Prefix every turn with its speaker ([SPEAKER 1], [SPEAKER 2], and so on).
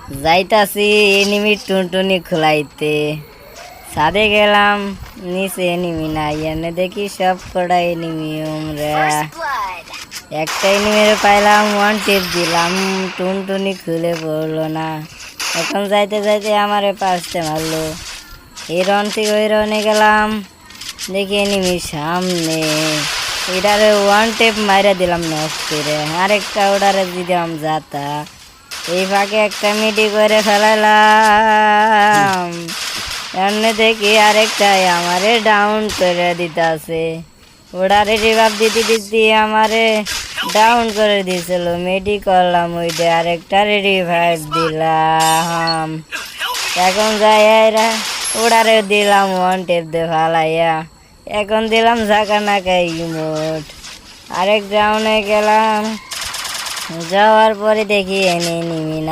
[SPEAKER 1] যাইতাছি এনিমি টুনটুনি খোলাইতে। ছাদে গেলাম, নিচে এনিমি নাই, এনে দেখি সব কটা এনিমি আমরা। একটা এনিমিরে পাইলাম, ওয়ান টেপ দিলাম, টুনটুনি খুলে পড়লো না। এখন যাইতে যাইতে আমারে পাশতে মারলো। এই রন থেকে ওই রনে গেলাম, দেখি এনিমি সামনে। এটারে ওয়ান টেপ মাইরা দিলাম নষ্ট করে, আরেকটা ওটারে দিলাম যাতা। এই ফাঁকে একটা মিটি করে ফেলাইলাম। এমনি দেখি আরেকটাই আমারে ডাউন করে দিতেছে। ওটারে রিভাব দিতে দিতে আমারে ডাউন করে দিয়েছিল। মেডি করলাম ওইটা, আরেকটারে রিভাইভ দিলাম। এখন যাই ওটারে দিলাম ওয়ান টেপ দিয়ে ফালাইয়া। এখন দিলাম ঝাঁকা নাকা ইমোট। আরেক ডাউনে গেলাম, যাওয়ার পরে দেখি এনে নিমি না।